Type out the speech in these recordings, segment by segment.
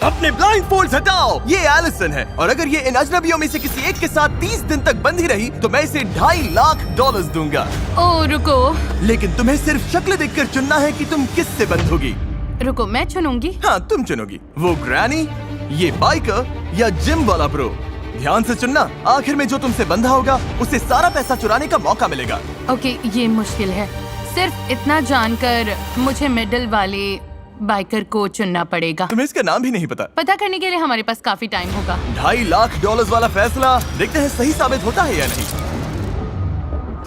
अपने blind folds हटाओ। ये एलिसन है और अगर ये इन अजनबियों में से किसी एक के साथ 30 दिन तक बंधी रही तो मैं इसे $2.5 लाख दूंगा। ओ रुको लेकिन तुम्हें सिर्फ शक्ल देखकर चुनना है कि तुम किससे बंधोगी। रुको, मैं चुनूंगी। हाँ तुम चुनोगी, वो ग्रैनी, ये बाइकर या जिम वाला ब्रो। ध्यान से चुनना, आखिर में जो तुमसे बंधा होगा उसे सारा पैसा चुराने का मौका मिलेगा। ओके, ये मुश्किल है। सिर्फ इतना जानकर मुझे मिडिल वाले बाइकर को चुनना पड़ेगा। तुम्हें इसका नाम भी नहीं पता? पता करने के लिए हमारे पास काफी टाइम होगा। $2.5 लाख वाला फैसला देखते हैं सही साबित होता है या नहीं।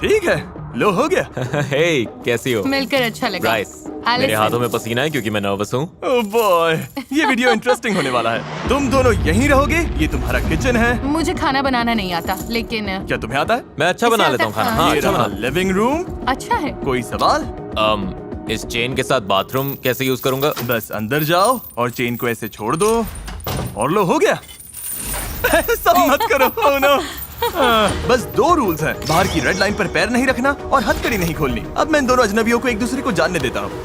ठीक है, लो हो गया। हे, कैसी हो? मिलकर अच्छा लगा। ब्राइस, मेरे हाथों में पसीना है क्योंकि मैं नर्वस हूँ। ओह बॉय, ये वीडियो इंटरेस्टिंग होने वाला है। तुम दोनों यहीं रहोगे, ये तुम्हारा किचन है। मुझे खाना बनाना नहीं आता, लेकिन क्या तुम्हें आता है? मैं अच्छा बना लेता हूँ खाना। हाँ, ये अच्छा रहा बना। Living room. अच्छा है। कोई सवाल? इस चेन के साथ बाथरूम कैसे यूज करूंगा? बस अंदर जाओ और चेन को ऐसे छोड़ दो और लो हो गया। सब मत करो। oh no। बस 2 रूल्स हैं, बाहर की रेड लाइन पर पैर नहीं रखना और हथकड़ी नहीं खोलनी। अब मैं इन दोनों अजनबियों को एक दूसरे को जानने देता हूँ।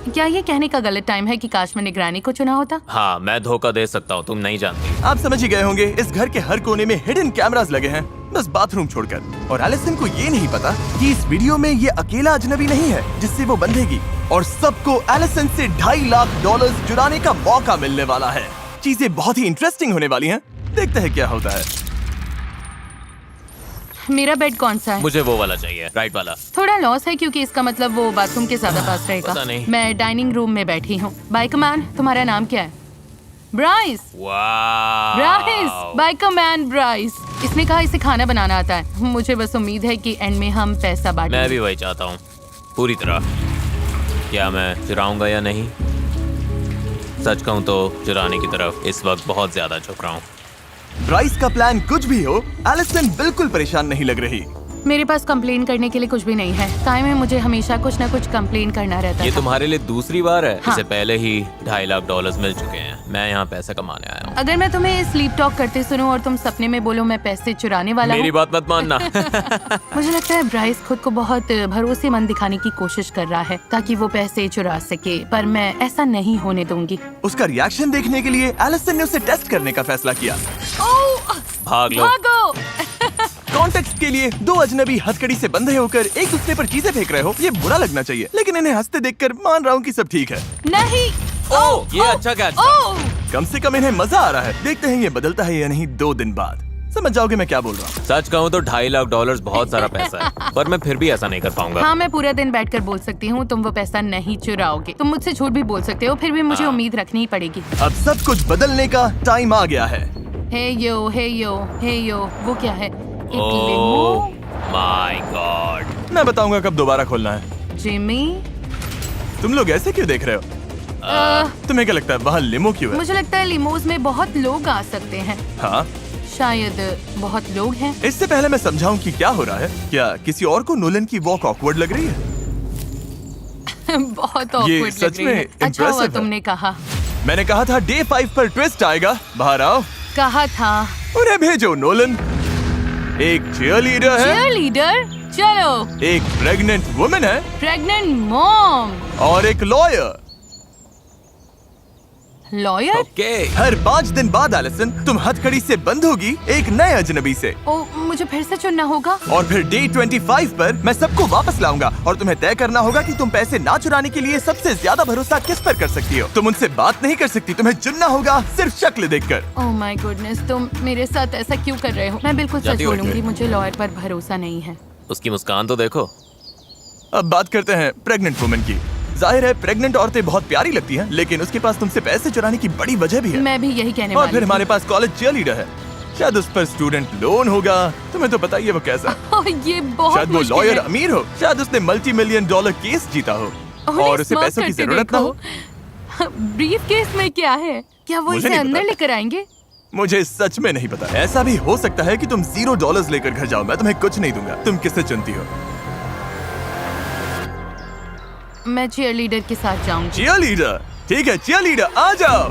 क्या ये कहने का गलत टाइम है कि काश मैंने ग्रैनी को चुना होता? हाँ, मैं धोखा दे सकता हूँ, तुम नहीं जानती। आप समझ ही गए होंगे, इस घर के हर कोने में हिडन कैमरास लगे हैं, बस बाथरूम छोड़कर। और एलिसन को ये नहीं पता कि इस वीडियो में ये अकेला अजनबी नहीं है जिससे वो बंधेगी, और सबको एलिसन से $2.5 लाख चुराने का मौका मिलने वाला है। चीजें बहुत ही इंटरेस्टिंग होने वाली हैं, देखते हैं क्या होता है। मेरा बेड कौन सा है? मुझे वो वाला चाहिए, राइट वाला। थोड़ा लॉस है क्योंकि इसका मतलब वो बाथरूम के ज्यादा पास रहेगा। पता नहीं। मैं डाइनिंग रूम में बैठी हूँ। बाइकमैन, तुम्हारा नाम क्या है? ब्राइस। Bryce, Bikeman Bryce. इसने कहा इसे खाना बनाना आता है। मुझे बस उम्मीद है कि एंड में हम पैसा बांटेंगे। मैं भी वही चाहता हूँ, पूरी तरह। क्या मैं चुराऊंगा या नहीं? सच कहूँ तो चुराने की तरफ इस वक्त बहुत ज्यादा झुक रहा हूँ। ब्राइस का प्लान कुछ भी हो, एलिसन बिल्कुल परेशान नहीं लग रही। मेरे पास कंप्लेन करने के लिए कुछ भी नहीं है। टाइम में मुझे हमेशा कुछ ना कुछ कंप्लेन करना रहता ये था। तुम्हारे लिए दूसरी बार है। हाँ। इससे पहले ही $2.5 लाख मिल चुके हैं। मैं यहाँ पैसा कमाने आया हूँ। अगर मैं तुम्हें स्लीप टॉक करते सुनूं और तुम सपने में बोलो मैं पैसे चुराने वाला मेरी हूँ। बात मत मानना। मुझे लगता है ब्राइस खुद को बहुत भरोसेमंद दिखाने की कोशिश कर रहा है ताकि वो पैसे चुरा सके, पर मैं ऐसा नहीं होने दूंगी। उसका रिएक्शन देखने के लिए एलिसन ने उसे टेस्ट करने का फैसला किया। भाग लो। भागो! कॉन्टेक्स्ट के लिए 2 अजनबी हथकड़ी से बंधे होकर एक दूसरे पर चीजें फेंक रहे हो, ये बुरा लगना चाहिए, लेकिन इन्हें हंसते देखकर मान रहा हूँ कि सब ठीक है। नहीं। ओह, ये अच्छा कैच था। ओह! कम से कम इन्हें मजा आ रहा है। देखते हैं ये बदलता है या नहीं 2 दिन बाद। समझ जाओगे मैं क्या बोल रहा हूँ। सच कहूँ तो $2.5 लाख बहुत सारा पैसा है, पर मैं फिर भी ऐसा नहीं कर पाऊंगा। हाँ, मैं पूरा दिन बैठकर बोल सकती हूँ तुम वो पैसा नहीं चुराओगे। तुम मुझसे झूठ भी बोल सकते हो, फिर भी मुझे उम्मीद रखनी ही पड़ेगी। अब सब कुछ बदलने का टाइम आ गया है। हे यो, हे यो, हे यो, वो क्या है? एक ओह लिमो? My God. मैं बताऊंगा कब दोबारा खोलना है। जिमी? तुम लोग ऐसे क्यों देख रहे हो? तुम्हें क्या लगता है वहाँ लिमो क्यों है? मुझे लगता है लिमोज में बहुत लोग आ सकते हैं। हाँ, शायद बहुत लोग हैं। इससे पहले मैं समझाऊं कि क्या हो रहा है, क्या किसी और को नोलन की वॉक ऑकवर्ड लग रही है? बहुत awkward सच लग रही में है। अच्छा impressive हुआ है। तुमने कहा। मैंने कहा था डे 5 पर ट्विस्ट आएगा। बाहर आओ। कहा था। उन्हें भेजो नोलन। एक चीयरलीडर है, चीयरलीडर? चलो। एक प्रेग्नेंट वुमन है प्रेग्नेंट मॉम। और एक लॉयर। लॉयर? ओके। हर 5 दिन बाद एलिसन तुम हथकड़ी से बंद होगी एक नए अजनबी से, ओ, मुझे फिर से चुनना होगा। और फिर डे 25 पर मैं सबको वापस लाऊंगा और तुम्हें तय करना होगा कि तुम पैसे ना चुराने के लिए सबसे ज्यादा भरोसा किस पर कर सकती हो। तुम उनसे बात नहीं कर सकती, तुम्हें चुनना होगा सिर्फ शक्ल देखकर। ओह माय गुडनेस, तुम मेरे साथ ऐसा क्यों कर रहे हो? मैं बिल्कुल सच जाती हो बोलूंगी, क्या? मुझे लॉयर पर भरोसा नहीं है। उसकी मुस्कान तो देखो। अब बात करते हैं प्रेग्नेंट वुमन की। जाहिर है प्रेग्नेंट औरतें बहुत प्यारी लगती हैं, लेकिन उसके पास तुमसे पैसे चुराने की बड़ी वजह भी है। मैं भी यही कहने और वाली फिर थी। हमारे पास कॉलेज चीयरलीडर है, शायद उस पर स्टूडेंट लोन होगा। तुम्हें तो पता ही है वो कैसा है। ओह, ये बहुत शायद वो मुश्किल लॉयर है। अमीर हो, शायद उसने $multi-million केस जीता हो उन्हें और उसे स्मार्ट पैसों की करके जरूरत ना हो। देखो। ब्रीफ केस में क्या है? क्या वो मुझे इसे नहीं अंदर पता। लेकर आएंगे? मुझे सच में नहीं पता। ऐसा भी हो सकता है कि तुम $0 लेकर घर जाओ, मैं तुम्हें कुछ नहीं दूंगा। तुम किसे चुनती हो? मैं चीयरलीडर के साथ जाऊंगी। चीयरलीडर? ठीक है cheerleader, आ जाओ।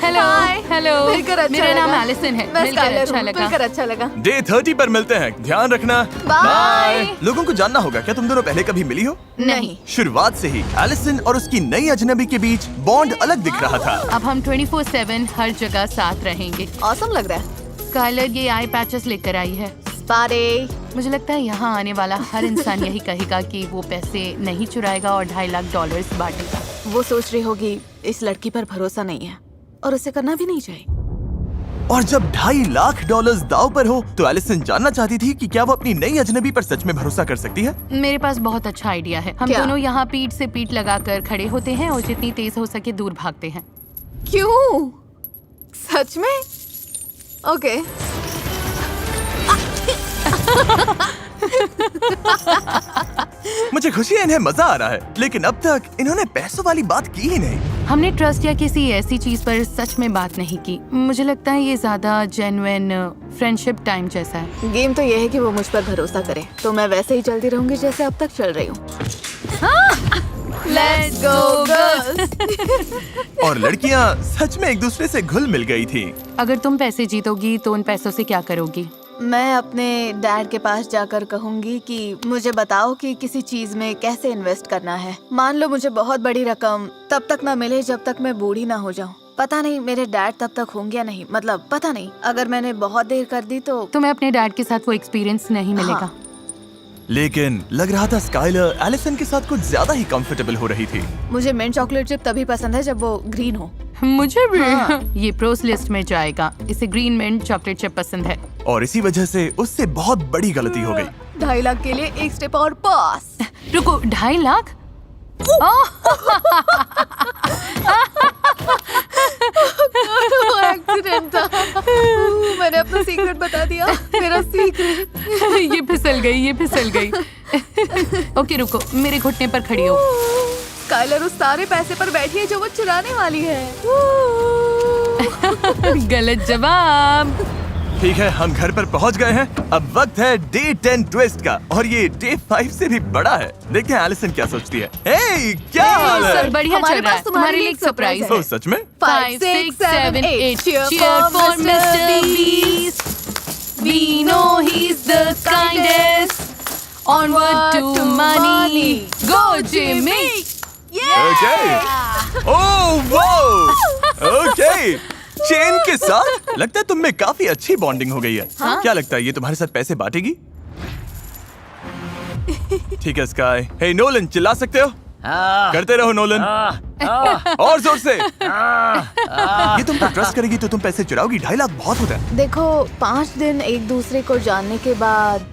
हेलो हेलो, मिलकर अच्छा मेरा नाम लगा। एलिसन है। मैं मिलकर स्काइलर अच्छा हूँ, लगा। मिलकर अच्छा लगा। डे 30 पर मिलते हैं, ध्यान रखना। बाय। लोगों को जानना होगा, क्या तुम दोनों पहले कभी मिली हो? नहीं, शुरुआत से ही एलिसन और उसकी नई अजनबी के बीच बॉन्ड अलग दिख रहा था। अब हम 24/7 हर जगह साथ रहेंगे। ऑसम लग रहा है। स्काइलर ये आई पैचेस लेकर आई है। स्पारे। मुझे लगता है यहाँ आने वाला हर इंसान यही कहेगा कि वो पैसे नहीं चुराएगा और $2.5 लाख बांटेगा। वो सोच रही होगी इस लड़की पर भरोसा नहीं है और उसे करना भी नहीं चाहिए। और जब $2.5 लाख दाव पर हो तो एलिसन जानना चाहती थी कि क्या वो अपनी नई अजनबी पर सच में भरोसा कर सकती है। मेरे पास बहुत अच्छा आइडिया है। हम क्या? दोनों यहाँ पीठ से पीठ लगाकर खड़े होते हैं और जितनी तेज हो सके दूर भागते हैं। क्यों? सच में? ओके। मुझे खुशी है इन्हें मजा आ रहा है, लेकिन अब तक इन्होंने पैसों वाली बात की ही नहीं। हमने ट्रस्ट या किसी ऐसी चीज पर सच में बात नहीं की। मुझे लगता है ये ज्यादा जेन्युइन फ्रेंडशिप टाइम जैसा है। गेम तो ये है कि वो मुझ पर भरोसा करे, तो मैं वैसे ही चलती रहूंगी जैसे अब तक चल रही हूँ। Let's go girls। और लड़कियाँ सच में एक दूसरे से घुल मिल गई थी। अगर तुम पैसे जीतोगी तो उन पैसों से क्या करोगी? मैं अपने डैड के पास जाकर कहूंगी कि मुझे बताओ कि किसी चीज में कैसे इन्वेस्ट करना है। मान लो मुझे बहुत बड़ी रकम तब तक ना मिले जब तक मैं बूढ़ी ना हो जाऊं। पता नहीं मेरे डैड तब तक होंगे या नहीं, मतलब पता नहीं। अगर मैंने बहुत देर कर दी तो तुम्हें अपने डैड के साथ वो एक्सपीरियंस नहीं मिलेगा। लेकिन लग रहा था स्काइलर एलिसन के साथ कुछ ज्यादा ही कंफर्टेबल हो रही थी। मुझे मिंट चॉकलेट चिप तभी पसंद है जब वो ग्रीन हो। मुझे भी। हाँ। ये प्रोस लिस्ट में जाएगा। इसे ग्रीन मिंट चॉकलेट चिप पसंद है। और इसी वजह से उससे बहुत बड़ी गलती हो गई। 2.5 लाख के लिए एक स्टेप और पास। रुको, 2.5 लाख? एक्सीडेंट था। मैंने अपना सीक्रेट बता दिया। मेरा सीक्रेट। ये फिसल गई, ये फिसल गई। ओके रुको, मेरे घुटने पर खड़ी हो। स्काइलर उस सारे पैसे पर बैठी है जो वो चुराने वाली है। गलत जवाब। ठीक है, हम घर पर पहुंच गए हैं। अब वक्त है डे 10 ट्विस्ट का, और ये डे 5 से भी बड़ा है। देखते हैं एलिसन क्या सोचती है। हे, क्या हाल है? सब बढ़िया हमारे चल रहा है। पास तुम्हारे लिए लिए एक सरप्राइज ओह, है। सच में? 5, 6, 7, 8 Cheer for Mr. Beast. We know he's the kindest. Onward to money. Go Jimmy. Okay. Oh, wow. Okay. Chain के साथ लगता है तुम में काफी अच्छी बॉन्डिंग हो गई है। क्या लगता है ये तुम्हारे साथ पैसे बांटेगी? ठीक है स्काई। हे नोलन, चिल्ला सकते हो? करते रहो नोलन। और जोर से। ये तुम पर ट्रस्ट करेगी तो तुम पैसे चुराओगी? 2.5 लाख बहुत होता है। देखो, 5 दिन एक दूसरे को जानने के बाद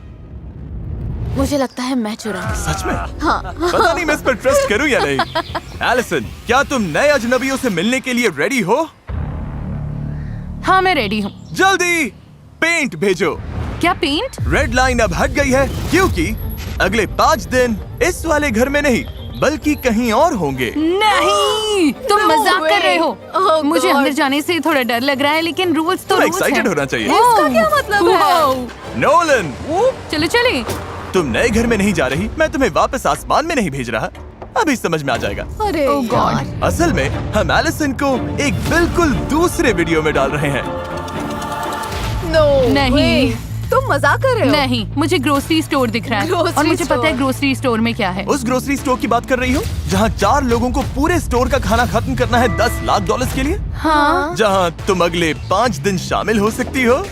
मुझे लगता है मैं चुराऊंगी। सच में? हाँ। पता नहीं मैं इस पर ट्रस्ट करूं या नहीं। एलिसन, क्या तुम नए अजनबियों से मिलने के लिए रेडी हो? हाँ, मैं रेडी हूँ। जल्दी पेंट भेजो। क्या पेंट? रेड लाइन अब हट गई है क्योंकि अगले 5 दिन इस वाले घर में नहीं बल्कि कहीं और होंगे। नहीं, तुम No मजाक कर रहे हो। way. Oh मुझे God. अंदर जाने से थोड़ा डर लग रहा है, लेकिन रूल्स तो तुम रूल्स एक्साइटेड हैं। होना चाहिए। इसका क्या मतलब है? Wow. नोलन, चलो चले। तुम नए घर में नहीं जा रही, मैं तुम्हें वापस आसमान में नहीं भेज रहा। अभी समझ में आ जाएगा। अरे Oh God. यार। असल में हम एलिसन को एक बिल्कुल दूसरे वीडियो में डाल रहे हैं। No नहीं। way. तुम मजाक कर रहे हो? नहीं, मुझे ग्रोसरी स्टोर दिख रहा है। Grocery और मुझे पता है store. ग्रोसरी स्टोर में क्या है। उस ग्रोसरी स्टोर की बात कर रही हो जहाँ 4 लोगों को पूरे स्टोर का खाना खत्म करना है $10 लाख के लिए, हाँ। जहाँ तुम अगले 5 दिन शामिल हो सकती हो।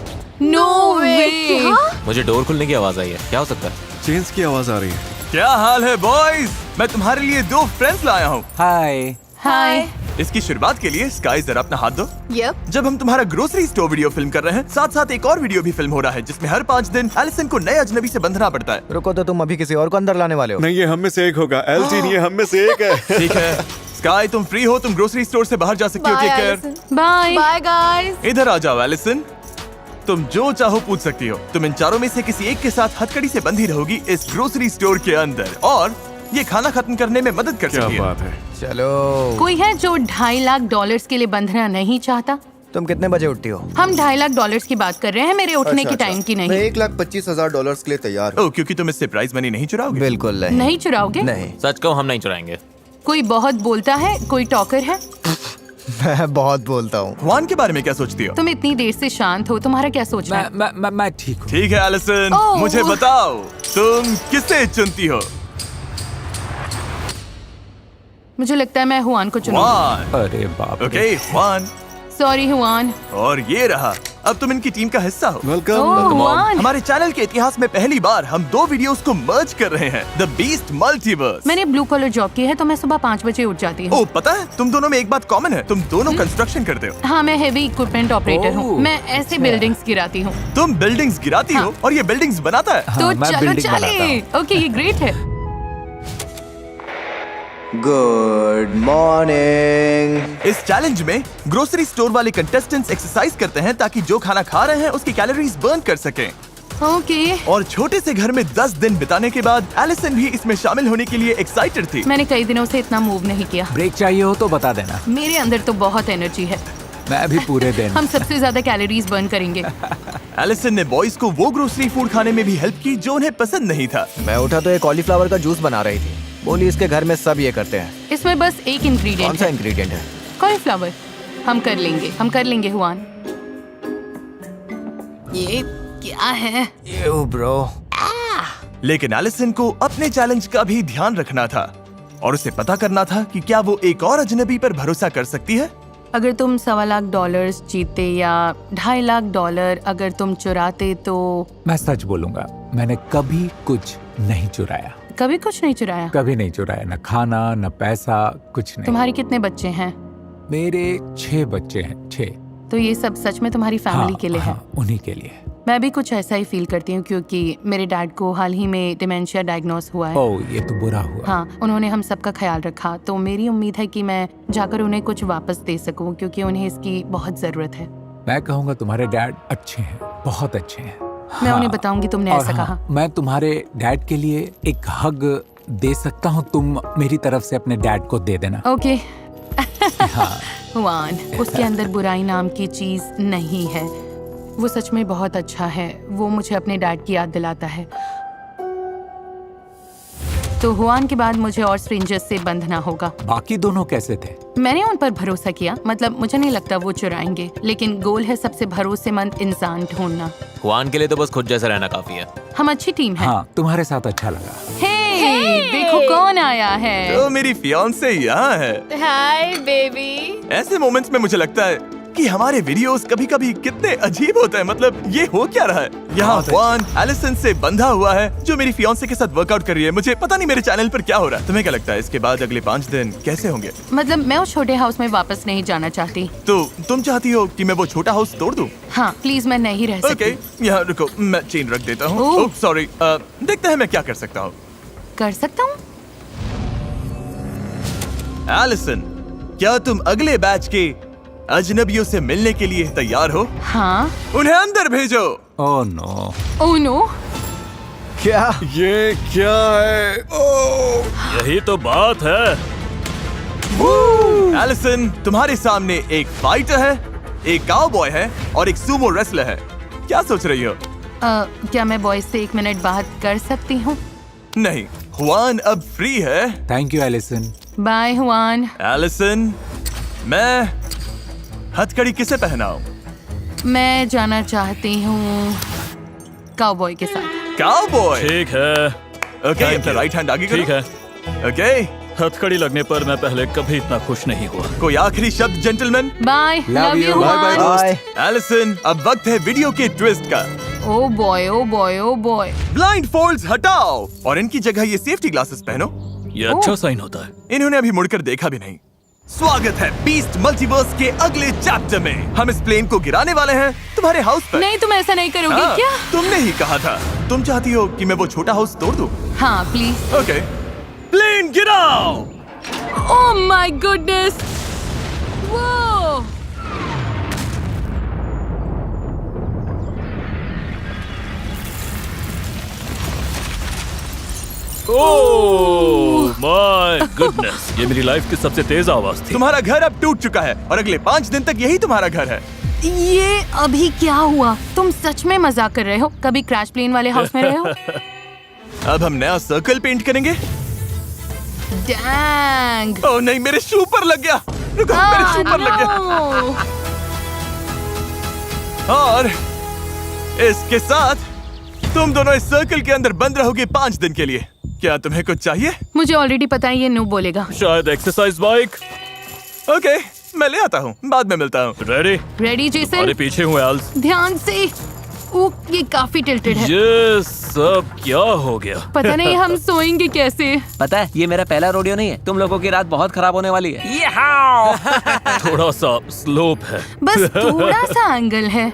नो वे। क्या? मुझे डोर खुलने की आवाज आई है। क्या हो सकता है? चेन्स की आवाज आ रही है। क्या हाल है बॉयज? मैं तुम्हारे लिए 2 फ्रेंड्स लाया हूँ। हाय। हाय। इसकी शुरुआत के लिए स्काई जरा अपना हाथ दो। Yep. जब हम तुम्हारा ग्रोसरी स्टोर वीडियो फिल्म कर रहे हैं, साथ साथ एक और वीडियो भी फिल्म हो रहा है जिसमें हर 5 दिन एलिसन को नए अजनबी से बंधना पड़ता है। रुको तो तुम अभी किसी और को अंदर लाने वाले हो? नहीं, ये हम में से एक होगा। एलजी नहीं, ये हम में से एक है। ठीक है स्काई, तुम फ्री हो, तुम ग्रोसरी स्टोर से बाहर जा सकती हो। Bye, take care. Allison. Bye. Bye guys. इधर आ जाओ एलिसन, तुम जो चाहो पूछ सकती हो। तुम इन चारों में से किसी एक के साथ हथकड़ी से बंधी रहोगी इस ग्रोसरी स्टोर के अंदर, और ये खाना खत्म करने में मदद कर क्या सकती है। बात है। चलो। कोई है जो $2.5 लाख के लिए बंधना नहीं चाहता? तुम कितने बजे उठती हो? हम $2.5 लाख की बात कर रहे हैं, मेरे उठने की टाइम की मैं नहीं। $1,25,000 के लिए तैयार हूँ। ओह, क्योंकि तुम इससे प्राइज मनी नहीं चुराओगे? बिल्कुल नहीं। नहीं चुराओगे? नहीं। सच कहो, हम नहीं चुराएंगे। कोई बहुत बोलता है, कोई टॉकर है। मैं बहुत बोलता हूँ। हुआन के बारे में क्या सोचती हो? तुम इतनी देर से शांत हो, तुम्हारा क्या सोचना है? मैं ठीक हूँ। ठीक है एलिसन, ओह। मुझे बताओ तुम किसे चुनती हो? मुझे लगता है मैं हुआन को चुनूंगी। हुआन। अरे बाप रे। Okay Hwan, sorry Hwan. और ये रहा, अब तुम इनकी टीम का हिस्सा हो। वेलकम। ओह हुआन, हमारे चैनल के इतिहास में पहली बार हम 2 वीडियोस को मर्ज कर रहे हैं, द बीस्ट मल्टीवर्स। मैंने ब्लू कॉलर जॉब की है तो मैं सुबह 5 बजे उठ जाती हूँ। ओ पता है, तुम दोनों में एक बात कॉमन है, तुम दोनों कंस्ट्रक्शन करते हो। हाँ, मैं हेवी इक्विपमेंट ऑपरेटर हूँ। ओह, मैं ऐसे बिल्डिंग्स गिराती हूँ। तुम बिल्डिंग्स गिराती हो और ये बिल्डिंग्स बनाता है। तो मैं चलो building बनाता चले। ओके, ये ग्रेट है। Good morning. इस चैलेंज में ग्रोसरी स्टोर वाले कंटेस्टेंट्स एक्सरसाइज करते हैं ताकि जो खाना खा रहे हैं उसकी कैलोरीज बर्न कर सकें। ओके, और छोटे से घर में 10 दिन बिताने के बाद एलिसन भी इसमें शामिल होने के लिए एक्साइटेड थी। मैंने कई दिनों से इतना मूव नहीं किया। ब्रेक चाहिए हो तो बता देना। मेरे अंदर तो बहुत एनर्जी है। मैं भी पूरे दिन। हम सबसे ज्यादा कैलोरीज बर्न करेंगे। एलिसन ने बॉयज को वो ग्रोसरी फूड खाने में भी हेल्प की जो उन्हें पसंद नहीं था। मैं उठा तो ये कॉलीफ्लावर का जूस बना रही थी। बोली इसके घर में सब ये करते हैं। इसमें बस एक कौन इंग्रेडिएंट सा है, इंग्रेडिएंट है? कॉलीफ्लावर। हम कर लेंगे हुआन। ये क्या है? You bro. लेकिन एलिसन को अपने चैलेंज का भी ध्यान रखना था और उसे पता करना था कि क्या वो एक और अजनबी पर भरोसा कर सकती है। अगर तुम $1.25 लाख जीतते या $2.5 लाख अगर तुम चुराते तो? मैं सच बोलूंगा, मैंने कभी कुछ नहीं चुराया। कभी कुछ नहीं चुराया? कभी नहीं चुराया, न खाना न पैसा, कुछ नहीं। तुम्हारे कितने बच्चे हैं? मेरे 6 बच्चे हैं, 6। तो ये सब सच में तुम्हारी फैमिली के लिए है? हाँ, उन्हीं के लिए। मैं भी कुछ ऐसा ही फील करती हूँ क्योंकि मेरे डैड को हाल ही में डिमेंशिया डायग्नोस हुआ है। ओह, ये तो बुरा हुआ। हाँ, उन्होंने हम सबका ख्याल रखा, तो मेरी उम्मीद है कि मैं जाकर उन्हें कुछ वापस दे सकूं क्योंकि उन्हें इसकी बहुत जरूरत है। मैं कहूँगा तुम्हारे डैड अच्छे हैं, बहुत अच्छे हैं। मैं हाँ, उन्हें बताऊंगी तुमने और ऐसा हाँ, कहा। मैं तुम्हारे डैड के लिए एक हग दे सकता हूँ, तुम मेरी तरफ से अपने डैड को दे देना। ओके। हाँ। हुआन, उसके अंदर बुराई नाम की चीज नहीं है। वो सच में बहुत अच्छा है। वो मुझे अपने डैड की याद दिलाता है। तो हुआन के बाद मुझे और स्ट्रेंजर्स से बंधना होगा। बाकी दोनों कैसे थे? मैंने उन पर भरोसा किया, मतलब मुझे नहीं लगता वो चुराएंगे, लेकिन गोल है सबसे भरोसेमंद इंसान ढूंढना। हुआन के लिए तो बस खुद जैसा रहना काफी है। हम अच्छी टीम है। हाँ, तुम्हारे साथ अच्छा लगा। हे, देखो कौन आया है। तो मेरी फियांसे यहाँ है। Hi baby. ऐसे मोमेंट्स में मुझे लगता है कि हमारे वीडियोस कभी-कभी कितने अजीब होते हैं। मतलब ये हो क्या रहा है? यहाँ हुआन एलिसन से बंधा हुआ है जो मेरी फियांसे के साथ वर्कआउट कर रही है। मुझे पता नहीं मेरे चैनल पर क्या हो रहा है। तुम्हें क्या लगता है इसके बाद अगले 5 दिन कैसे होंगे? मतलब मैं उस छोटे हाउस में वापस नहीं जाना चाहती। तो तुम चाहती हो कि मैं वो छोटा हाउस तोड़ दूं? हाँ प्लीज, मैं नहीं रह सकती। ओके, यहाँ रुको, मैं चेन रख देता हूँ। ओह। ओह सॉरी, देखते हैं मैं क्या कर सकता हूँ। कर सकता हूँ। एलिसन, क्या तुम अगले बैच के अजनबियों से मिलने के लिए तैयार हो? हाँ। उन्हें अंदर भेजो। Oh no. Oh no. क्या? ये क्या है? ओह, यही तो बात है। एलिसन, तुम्हारे सामने एक फाइटर है, एक काउबॉय है और एक सूमो रेसलर है। क्या सोच रही हो? क्या मैं बॉयज से 1 मिनट बात कर सकती हूँ? नहीं, हुआन अब फ्री है। Thank you Allison. Bye Juan. Allison, मैं हथकड़ी किसे पहनाऊं? मैं जाना चाहती हूँ काउबॉय के साथ। काउबॉय। ठीक है, ओके, Thank अपना you. राइट हैंड आगे करो। ठीक है। ओके, हथकड़ी लगने पर मैं पहले कभी इतना खुश नहीं हुआ। कोई आखिरी शब्द gentleman? Bye, love you Juan. Bye. Allison, अब वक्त है वीडियो के ट्विस्ट का। Oh boy, oh boy, oh boy. Blindfolds हटाओ और इनकी जगह ये सेफ्टी ग्लासेस पहनो। ये अच्छा साइन होता है। इन्होंने अभी मुड़कर देखा भी नहीं। स्वागत है बीस्ट मल्टीवर्स के अगले चैप्टर में। हम इस प्लेन को गिराने वाले हैं तुम्हारे हाउस पर। नहीं, तुम ऐसा नहीं करोगे हाँ, क्या? तुमने ही कहा था। तुम चाहती हो कि मैं वो छोटा हाउस तोड़ दूं? हाँ प्लीज। ओके, प्लेन गिराओ। Oh my goodness. वो ओह माय गुडनेस, ये मेरी लाइफ की सबसे तेज आवाज थी। तुम्हारा घर अब टूट चुका है और अगले 5 दिन तक यही तुम्हारा घर है। ये अभी क्या हुआ? तुम सच में मजाक कर रहे हो? कभी क्रैश प्लेन वाले हाउस में रहे हो? अब हम नया सर्कल पेंट करेंगे। डैंग। ओह नहीं, मेरे शू पर लग गया। रुको, मेरे शू पर लग गया। और इसके साथ तुम दोनों इस सर्कल के अंदर बंद रहोगे 5 दिन के लिए। क्या तुम्हें कुछ चाहिए? मुझे ऑलरेडी पता है ये नो बोलेगा। शायद एक्सरसाइज बाइक। ओके, मैं ले आता हूँ, बाद में मिलता हूँ। रेडी? Ready Jason? अरे पीछे हूँ एल्स। ध्यान से। ये काफी टिल्टेड है। ये सब क्या हो गया? पता नहीं हम सोएंगे कैसे। पता है ये मेरा पहला रोडियो नहीं है, तुम लोगों की रात बहुत खराब होने वाली है। थोड़ा सा स्लोप है। बस थोड़ा सा एंगल है।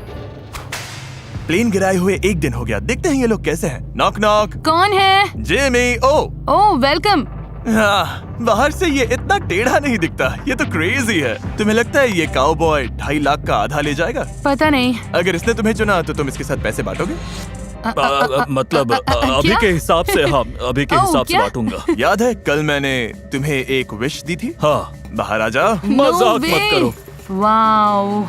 प्लेन गिराए हुए 1 दिन हो गया। देखते हैं ये लोग कैसे हैं। Knock knock. कौन है? जेमी। ओह वेलकम। हाँ, बाहर से ये इतना टेढ़ा नहीं दिखता। ये तो क्रेजी है। तुम्हें लगता है ये काउबॉय 2.5 लाख का आधा ले जाएगा? पता नहीं। अगर इसने तुम्हें चुना तो तुम इसके साथ पैसे बांटोगे? मतलब अभी क्या? के हिसाब से, हाँ अभी के ओह, हिसाब से क्या? बांटूंगा। याद है कल मैंने तुम्हें एक विश दी थी? हाँ, बाहर आ जाओ। मजाक मत करो। वाओ।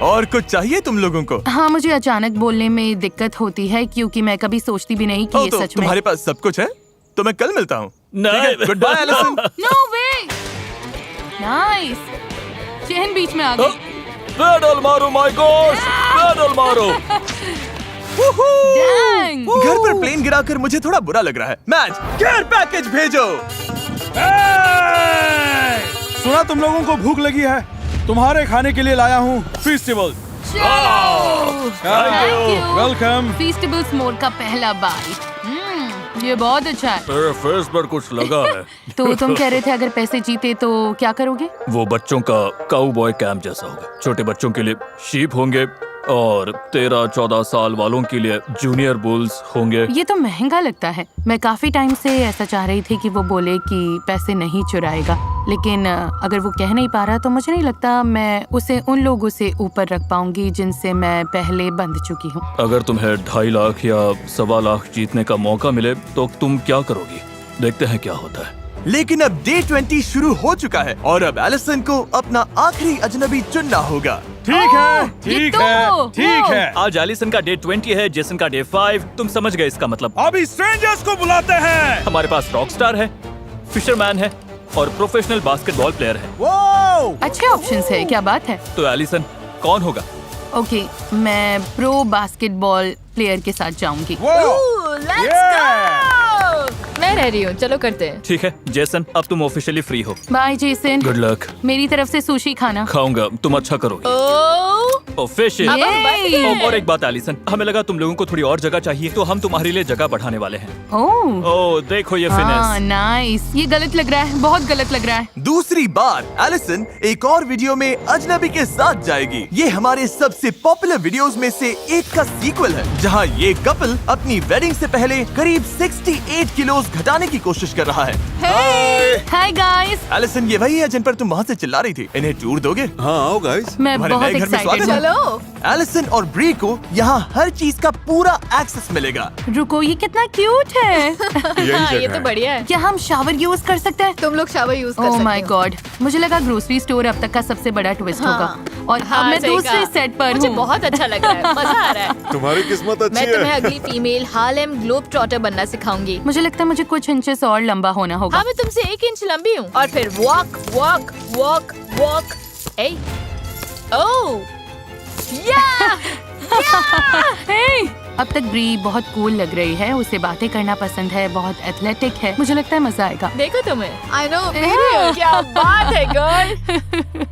और कुछ चाहिए तुम लोगों को? हाँ, मुझे अचानक बोलने में दिक्कत होती है क्योंकि मैं कभी सोचती भी नहीं कि ये तो सच में। तुम्हारे पास सब कुछ है? तो मैं कल मिलता हूँ। नहीं। Goodbye Allison. No way. Nice. Chain बीच में आ गई। पैडल मारो माय गॉड, पैडल मारो। डैंग। घर पर प्लेन गिराकर मुझे थोड़ा बुरा लग रहा है। मैच, केयर पैकेज भेजो। सुना तुम लोगों को भूख लगी है? तुम्हारे खाने के लिए लाया हूँ फेस्टिवल। वेलकम। फेस्टिवल्स मोर का पहला बाइट। ये बहुत अच्छा है। मेरे फेस पर कुछ लगा है। तो तुम कह रहे थे अगर पैसे जीते तो क्या करोगे? वो बच्चों का काउबॉय कैंप जैसा होगा। छोटे बच्चों के लिए शीप होंगे और 13-14 साल वालों के लिए जूनियर बुल्स होंगे। ये तो महंगा लगता है। मैं काफी टाइम से ऐसा चाह रही थी कि वो बोले कि पैसे नहीं चुराएगा, लेकिन अगर वो कह नहीं पा रहा तो मुझे नहीं लगता मैं उसे उन लोगों से ऊपर रख पाऊंगी जिनसे मैं पहले बंध चुकी हूँ। अगर तुम्हें 2.5 लाख या 1.25 लाख जीतने का मौका मिले तो तुम क्या करोगी? देखते हैं क्या होता है। लेकिन अब डे 20 शुरू हो चुका है और अब एलिसन को अपना आखिरी अजनबी चुनना होगा। ठीक है, ये ठीक तो है, वो। ठीक है। आज एलिसन का डे 20 है, जेसन का डे 5। तुम समझ गए इसका मतलब। अभी स्ट्रेंजर्स को बुलाते हैं। हमारे पास रॉकस्टार है, फिशरमैन है और प्रोफेशनल बास्केटबॉल प्लेयर है। वो अच्छे ऑप्शंस है। क्या बात है। तो एलिसन कौन होगा? ओके, मैं प्रो बास्केटबॉल प्लेयर के साथ जाऊंगी। मैं रह रही हूँ, चलो करते हैं। ठीक है जेसन, अब तुम ऑफिशियली फ्री हो। Bye Jason. Good luck. मेरी तरफ से सुशी खाना। खाऊंगा, तुम अच्छा करोगे। फिश। Yay! और एक बात एलिसन, हमें लगा तुम लोगों को थोड़ी और जगह चाहिए तो हम तुम्हारे लिए जगह बढ़ाने वाले हैं। ओह ओह देखो ये हाँ, फिनेस। नाइस। ये गलत लग रहा है, बहुत गलत लग रहा है। दूसरी बार एलिसन एक और वीडियो में अजनबी के साथ जाएगी। ये हमारे सबसे पॉपुलर वीडियोस में से एक का सीक्वल है, जहां ये कपल अपनी वेडिंग से पहले करीब 68 किलोज घटाने की कोशिश कर रहा है। Hi guys. एलिसन, ये वही है जिन पर तुम वहाँ से चिल्ला रही थी। इन्हें टूर दोगे? हाँ आओ गाइस। मैं हमारे बहुत नए घर में एक्साइटेड स्वागत हूँ। है। एलिसन और ब्री को यहाँ हर चीज का पूरा एक्सेस मिलेगा। रुको, ये कितना क्यूट है। हाँ, ये तो बढ़िया है। क्या हम शावर यूज कर सकते हैं? तुम लोग शावर यूज कर ओह सकते माय हो। गॉड, मुझे लगा ग्रोसरी स्टोर अब तक का सबसे बड़ा ट्विस्ट हाँ। होगा और हाँ, अब मैं सही दूसरे कहा। सेट पर मुझे हूँ। बहुत अच्छा लग रहा है, मजा आ रहा है। तुम्हारी किस्मत अच्छी मैं है। तुम्हें अगली फीमेल हार्लेम ग्लोब ट्रॉटर बनना सिखाऊंगी। मुझे लगता है मुझे कुछ इंचेस और लंबा होना होगा। हाँ, मैं तुमसे 1 इंच लंबी हूँ। और फिर वॉक वॉक वॉक वॉक। ए ओह या हे! अब तक ब्री बहुत कूल लग रही है, उसे बातें करना पसंद है, बहुत एथलेटिक है। मुझे लगता है मजा आएगा। देखो तुम्हें। I know. क्या बात है गर्ल।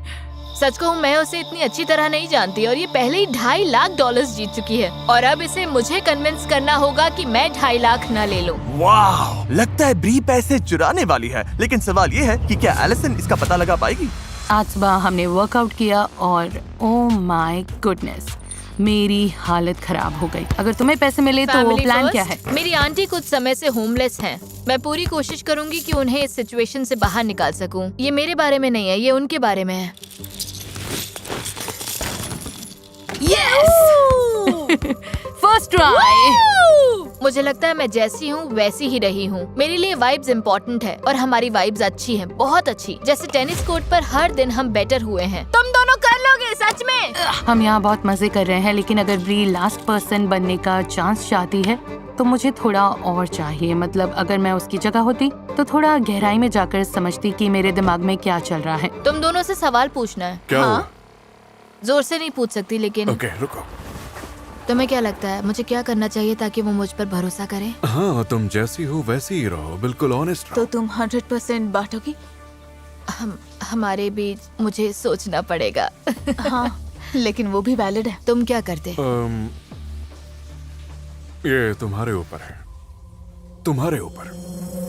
सच कहूँ मैं उसे इतनी अच्छी तरह नहीं जानती और ये पहले ही $2.5 लाख जीत चुकी है और अब इसे मुझे कन्विंस करना होगा कि मैं 2.5 लाख न ले लूं। वाह, लगता है ब्री पैसे चुराने वाली है। लेकिन सवाल ये है कि क्या एलिसन इसका पता लगा पाएगी? आज सुबह हमने वर्कआउट किया और ओह माय गुडनेस, मेरी हालत खराब हो गई। अगर तुम्हें पैसे मिले तो Family प्लान first। क्या है? मेरी आंटी कुछ समय से होमलेस हैं। मैं पूरी कोशिश करूंगी कि उन्हें इस सिचुएशन से बाहर निकाल सकूं। ये मेरे बारे में नहीं है, ये उनके बारे में है। First try. मुझे लगता है मैं जैसी हूँ वैसी ही रही हूँ। मेरे लिए वाइब्स इम्पोर्टेंट है और हमारी वाइब्स अच्छी हैं, बहुत अच्छी। जैसे टेनिस कोर्ट पर हर दिन हम बेटर हुए हैं। तुम दोनों कर लोगे सच में। हम यहाँ बहुत मजे कर रहे हैं, लेकिन अगर ब्री लास्ट पर्सन बनने का चांस चाहती है तो मुझे थोड़ा और चाहिए। मतलब अगर मैं उसकी जगह होती तो थोड़ा गहराई में जाकर समझती कि मेरे दिमाग में क्या चल रहा है। तुम दोनों से सवाल पूछना है। क्या हुआ? जोर से नहीं पूछ सकती, लेकिन ओके, रुको। तुम्हें क्या लगता है मुझे क्या करना चाहिए ताकि वो मुझ पर भरोसा करे? हाँ, तुम जैसी हो वैसी ही रहो, बिल्कुल ऑनेस्ट तो रहो। तुम 100% बांटोगी? हमारे बीच मुझे सोचना पड़ेगा। हाँ, लेकिन वो भी वैलिड है। तुम क्या करते? ये तुम्हारे ऊपर है, तुम्हारे ऊपर।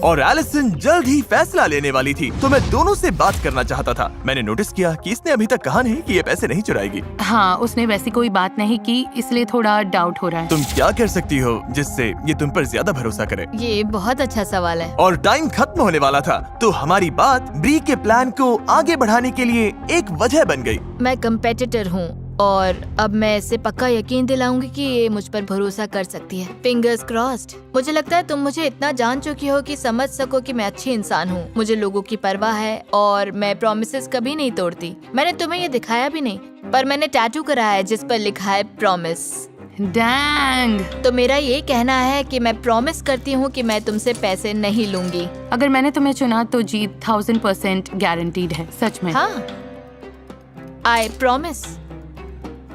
और एलिसन जल्द ही फैसला लेने वाली थी, तो मैं दोनों से बात करना चाहता था। मैंने नोटिस किया कि इसने अभी तक कहा नहीं कि ये पैसे नहीं चुराएगी। हाँ, उसने वैसी कोई बात नहीं की, इसलिए थोड़ा डाउट हो रहा है। तुम क्या कर सकती हो जिससे ये तुम पर ज्यादा भरोसा करे? ये बहुत अच्छा सवाल है। और टाइम खत्म होने वाला था, तो हमारी बात ब्री के प्लान को आगे बढ़ाने के लिए एक वजह बन गई। मैं कंपेटिटर हूँ और अब मैं इसे पक्का यकीन दिलाऊंगी कि ये मुझ पर भरोसा कर सकती है। Fingers crossed. मुझे लगता है तुम मुझे इतना जान चुकी हो कि समझ सको कि मैं अच्छी इंसान हूँ। मुझे लोगों की परवाह है और मैं प्रॉमिसेस कभी नहीं तोड़ती। मैंने तुम्हें ये दिखाया भी नहीं, पर मैंने टैटू कराया है जिस पर लिखा है प्रॉमिस। डैंग! तो मेरा ये कहना है कि मैं प्रॉमिस करती हूँ कि मैं तुमसे पैसे नहीं लूंगी। अगर मैंने तुम्हें चुना तो जीत 1000% गारंटीड है, सच में। हाँ, आई प्रॉमिस।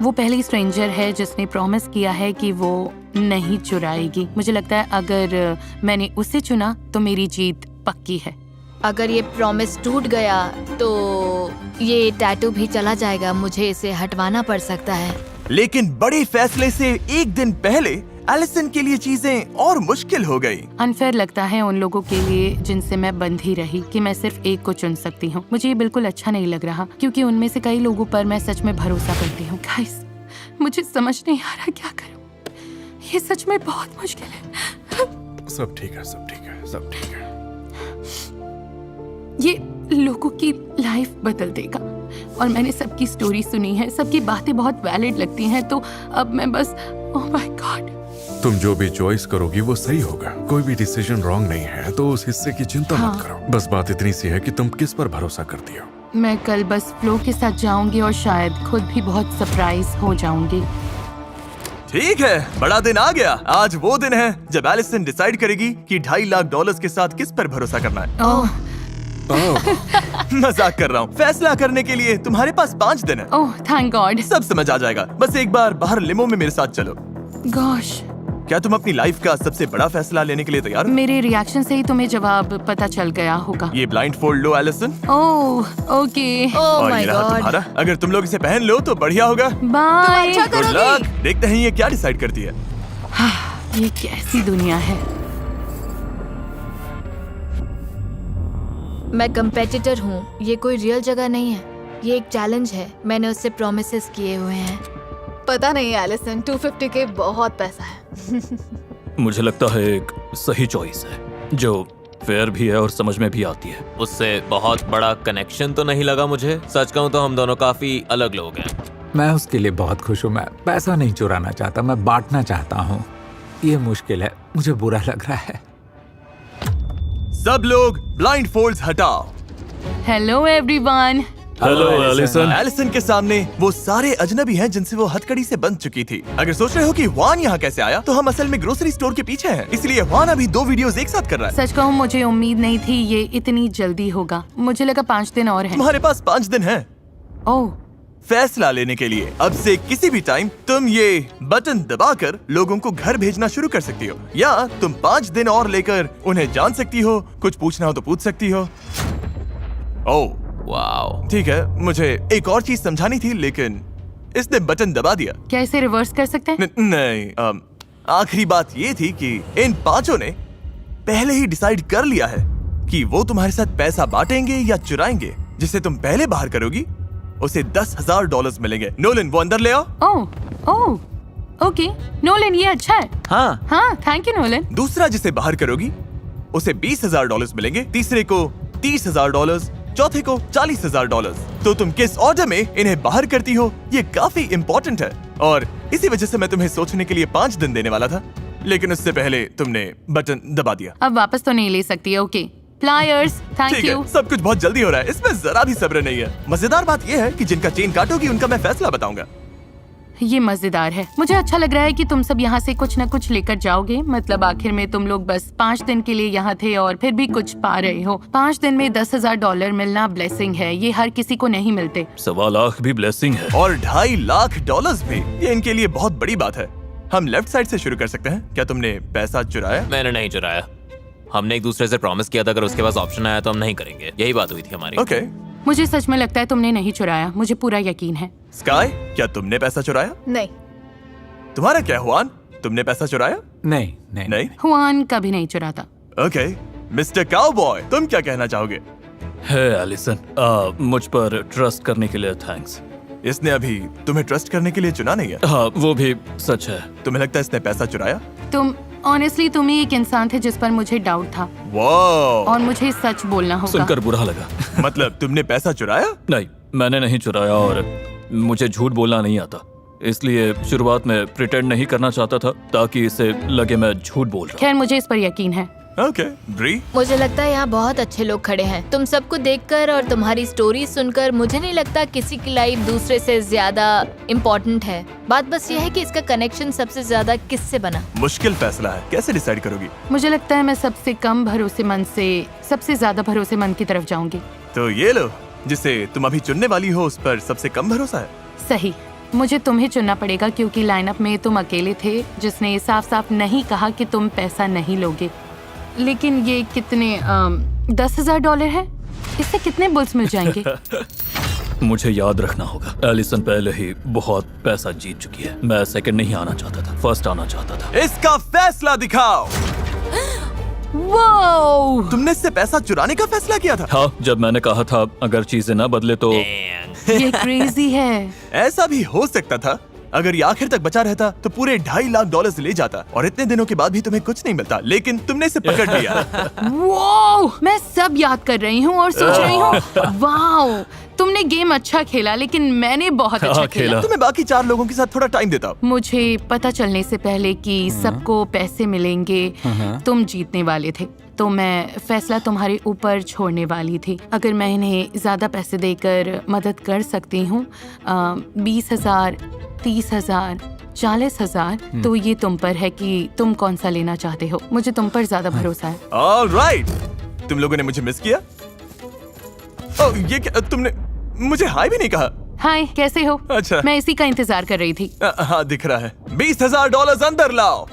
वो पहली स्ट्रेंजर है जिसने प्रॉमिस किया है कि वो नहीं चुराएगी। मुझे लगता है अगर मैंने उसे चुना तो मेरी जीत पक्की है। अगर ये प्रॉमिस टूट गया तो ये टैटू भी चला जाएगा। मुझे इसे हटवाना पड़ सकता है। लेकिन बड़े फैसले से एक दिन पहले एलिसन के लिए चीजें और मुश्किल हो गई। अनफेयर लगता है उन लोगों के लिए जिनसे मैं बंधी रही कि मैं सिर्फ एक को चुन सकती हूँ। मुझे ये बिल्कुल अच्छा नहीं लग रहा, क्योंकि उनमें से कई लोगों पर मैं सच में भरोसा करती हूँ। गाइस, मुझे समझ नहीं आ रहा क्या करूँ। ये सच में बहुत मुश्किल है। सब ठीक है, सब ठीक है, सब ठीक है। ये लोगों की लाइफ बदल देगा। और मैंने सबकी स्टोरी सुनी है, सबकी बातें बहुत वैलिड लगती हैं, तो अब मैं बस, ओह माय गॉड। तुम जो भी चॉइस करोगी वो सही होगा। कोई भी डिसीजन रॉन्ग नहीं है, तो उस हिस्से की चिंता मत करो। बस बात इतनी सी है कि तुम किस पर भरोसा करती हो। मैं कल बस फ्लो के साथ जाऊंगी और शायद खुद भी बहुत सरप्राइज हो जाऊंगी। ठीक है, बड़ा दिन आ गया। आज वो दिन है जब एलिसन डिसाइड करेगी कि $2.5 लाख किस साथ किस पर भरोसा करना है। ओह मजाक कर रहा हूँ। फैसला करने के लिए तुम्हारे पास 5 दिन है। Oh thank God. सब समझ आ जाएगा। बस एक बार बाहर लिमो में मेरे साथ चलो। गॉश, क्या तुम अपनी लाइफ का सबसे बड़ा फैसला लेने के लिए तैयार हो? मेरे रिएक्शन से ही तुम्हें जवाब पता चल गया होगा। ये ब्लाइंड फोल्ड लो एलिसन। ओह ओके, ओह और माय ये रहा गॉड। तुम्हारा। अगर तुम लोग इसे पहन लो तो बढ़िया होगा। बाय। Good luck. देखते हैं ये क्या डिसाइड करती है। ये कैसी दुनिया है। मैं कंपेटिटर हूँ, ये कोई रियल जगह नहीं है। ये एक चैलेंज है। मैंने उससे प्रोमिसेस किए हुए हैं। पता नहीं एलिसन, 250 के बहुत पैसा है। मुझे लगता है एक सही चॉइस है जो फेयर भी है और समझ में भी आती है। उससे बहुत बड़ा कनेक्शन तो नहीं लगा मुझे। सच कहूँ तो हम दोनों काफी अलग लोग हैं। मैं उसके लिए बहुत खुश हूँ। मैं पैसा नहीं चुराना चाहता, मैं बांटना चाहता हूँ। ये मुश्किल है, मुझे बुरा लग रहा है। सब लोग ब्लाइंड फोल्ड्स हटाओ। Hello everyone. Hello Allison. Allison के सामने वो सारे अजनबी हैं जिनसे वो हथकड़ी से बंध चुकी थी। अगर सोच रहे हो कि वान यहाँ कैसे आया, तो हम असल में ग्रोसरी स्टोर के पीछे हैं। इसलिए वान अभी 2 वीडियोस एक साथ कर रहा है। सच कहूँ मुझे उम्मीद नहीं थी ये इतनी जल्दी होगा। मुझे लगा 5 दिन और हैं। तुम्हारे पास 5 दिन हैं ओह फैसला लेने के लिए। अब से किसी भी टाइम तुम ये बटन दबाकर लोगों को घर भेजना शुरू कर सकती हो, या तुम 5 दिन और लेकर उन्हें जान सकती हो। कुछ पूछना हो तो पूछ सकती हो। Oh wow. ठीक है, मुझे एक और चीज समझानी थी, लेकिन इसने बटन दबा दिया। क्या इसे रिवर्स कर सकते हैं? नहीं, आखिरी बात ये थी कि इन 5 ने पहले ही डिसाइड कर लिया है कि वो तुम्हारे साथ पैसा बांटेंगे या चुराएंगे। जिसे तुम पहले बाहर करोगी उसे $10,000 मिलेंगे। नोलन, वो अंदर ले आओ। ओह ओके नोलन, ये अच्छा है। हाँ थैंक यू नोलन। दूसरा जिसे बाहर करोगी उसे $20,000 मिलेंगे। तीसरे को $30,000, चौथे को $40,000। तो तुम किस ऑर्डर में इन्हें बाहर करती हो, ये काफी इम्पोर्टेंट है। और इसी वजह से मैं तुम्हें सोचने के लिए 5 दिन देने वाला था, लेकिन उससे पहले तुमने बटन दबा दिया। अब वापस तो नहीं ले सकती। ओके फ्लायर्स, थैंक ठीक यू। है, सब कुछ बहुत जल्दी हो रहा है। इसमें जरा भी सब्र नहीं है। मजेदार बात यह है कि जिनका चेन काटोगी उनका मैं फैसला बताऊंगा। ये मजेदार है। मुझे अच्छा लग रहा है कि तुम सब यहाँ से कुछ न कुछ लेकर जाओगे। मतलब आखिर में तुम लोग बस 5 दिन के लिए यहाँ थे और फिर भी कुछ पा रहे हो। 5 दिन में $10,000 मिलना ब्लेसिंग है। ये हर किसी को नहीं मिलते। 1.25 लाख भी ब्लेसिंग है। और $2.5 लाख भी, ये इनके लिए बहुत बड़ी बात है। हम लेफ्ट साइड से शुरू कर सकते हैं। क्या तुमने पैसा चुराया? मैंने नहीं चुराया। हमने एक दूसरे से प्रॉमिस किया था अगर उसके पास ऑप्शन आया तो हम नहीं करेंगे। यही बात हुई थी हमारी। ओके। मुझे सच में लगता है तुमने नहीं चुराया। मुझे पूरा यकीन है। स्काई, क्या तुमने पैसा चुराया? नहीं। तुम्हारा क्या हुआन? तुमने पैसा चुराया? नहीं नहीं नहीं। हुआन कभी नहीं चुराता। ओके। मिस्टर काउबॉय, तुम क्या कहना चाहोगे? है एलिसन, मुझ पर ट्रस्ट करने के लिए थैंक्स। इसने अभी तुम्हें ट्रस्ट करने के लिए चुना नहीं है। हाँ, वो भी सच है। तुम्हें लगता है इसने पैसा चुराया? ऑनेस्टली तुम ही एक इंसान थे जिस पर मुझे डाउट था। वाह। और मुझे सच बोलना होगा। सुनकर बुरा लगा। मतलब तुमने पैसा चुराया? नहीं, मैंने नहीं चुराया और मुझे झूठ बोलना नहीं आता। इसलिए शुरुआत में प्रिटेंड नहीं करना चाहता था ताकि इसे लगे मैं झूठ बोल रहा। खैर मुझे इस पर यकीन है। ओके। ब्री? मुझे लगता है यहाँ बहुत अच्छे लोग खड़े हैं। तुम सबको देखकर और तुम्हारी स्टोरी सुनकर मुझे नहीं लगता किसी की लाइफ दूसरे से ज्यादा इम्पोर्टेंट है। बात बस ये है कि इसका कनेक्शन सबसे ज्यादा किससे बना। मुश्किल फैसला है। कैसे डिसाइड करोगी? मुझे लगता है मैं सबसे कम भरोसेमंद से सबसे ज्यादा भरोसेमंद की तरफ जाऊंगी। तो ये लो, जिसे तुम अभी चुनने वाली हो उस पर सबसे कम भरोसा है। सही। मुझे तुम्हें चुनना पड़ेगा क्योंकि लाइनअप में तुम अकेले थे जिसने साफ साफ नहीं कहा कि तुम पैसा नहीं लोगे। लेकिन ये कितने $10,000 है? इससे कितने बुल्स मिल जाएंगे? मुझे याद रखना होगा, एलिसन पहले ही बहुत पैसा जीत चुकी है। मैं सेकंड नहीं आना चाहता था, फर्स्ट आना चाहता था। इसका फैसला दिखाओ। वो तुमने इससे पैसा चुराने का फैसला किया था? हाँ, जब मैंने कहा था अगर चीजें ना बदले तो। ये क्रेजी है। ऐसा भी हो सकता था। अगर ये आखिर तक बचा रहता तो पूरे $2.5 लाख ले जाता और इतने दिनों के बाद भी तुम्हें कुछ नहीं मिलता, लेकिन तुमने इसे पकड़ लिया। वो मैं सब याद कर रही हूँ और सोच रही हूँ वाओ, तुमने गेम अच्छा खेला लेकिन मैंने बहुत अच्छा खेला। तुम्हें बाकी 4 लोगों के साथ थोड़ा टाइम देता। मुझे पता चलने से पहले कि सबको पैसे मिलेंगे तुम जीतने वाले थे, तो मैं फैसला तुम्हारे ऊपर छोड़ने वाली थी। अगर मैं इन्हें ज्यादा पैसे देकर मदद कर सकती हूँ, 20,000, 30,000, 40,000, तो ये तुम पर है कि तुम कौन सा लेना चाहते हो। मुझे तुम पर ज्यादा भरोसा है। ऑलराइट, तुम लोगों ने मुझे मिस किया। ओह, ये क्या, तुमने मुझे हाय भी नहीं कहा। हाय, कैसे हो? अच्छा। मैं इसी का इंतजार कर रही थी। हाँ, दिख रहा है। $20,000 अंदर लाओ।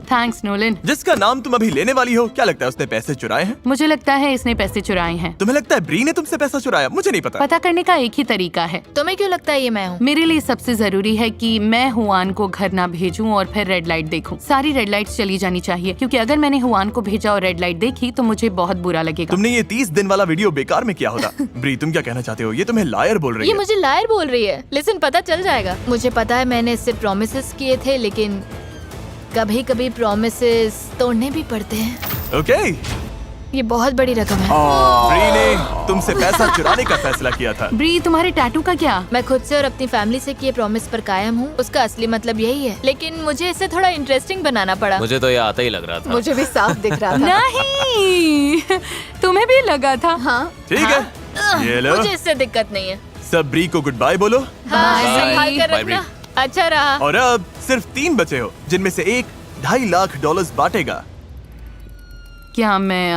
Thanks Nolan. जिसका नाम तुम अभी लेने वाली हो, क्या लगता है उसने पैसे चुराए हैं? मुझे लगता है इसने पैसे चुराए हैं। तुम्हें लगता है ब्री ने तुमसे पैसा चुराया? मुझे नहीं पता करने का एक ही तरीका है। तुम्हें क्यों लगता है ये मैं हूँ? मेरे लिए सबसे जरूरी है कि मैं हुआन को घर ना भेजूं और फिर रेड लाइट देखूं। सारी रेड लाइट्स चली जानी चाहिए, क्योंकि अगर मैंने हुआन को भेजा और रेड लाइट देखी तो मुझे बहुत बुरा लगेगा। तुमने ये 30 दिन वाला वीडियो बेकार में किया होता। ब्री, तुम क्या कहना चाहते हो? ये तुम्हें लायर बोल रही ये है। मुझे लायर बोल रही है। लिसन, पता चल जाएगा। मुझे पता है मैंने इससे प्रॉमिसेस किए थे, लेकिन कभी कभी प्रॉमिसेस तोड़ने भी पड़ते हैं। ओके। ये बहुत बड़ी रकम है। ब्री ने तुमसे पैसा चुराने का फैसला किया था। ब्री, तुम्हारे टैटू का क्या? मैं खुद से और अपनी फैमिली से किए प्रॉमिस पर कायम हूँ। उसका असली मतलब यही है, लेकिन मुझे इसे थोड़ा इंटरेस्टिंग बनाना पड़ा। मुझे तो ये आता ही लग रहा था। मुझे भी साफ दिख रहा था। नहीं, तुम्हें भी लगा था? हाँ। ठीक है, ये लो। मुझे इससे दिक्कत नहीं है। सब ब्री को गुड बाय बोलो। हाँ, संभाल कर बाय, रखना। अच्छा रहा। और अब सिर्फ 3 बचे हो, जिनमें से एक $2.5 लाख बांटेगा। क्या मैं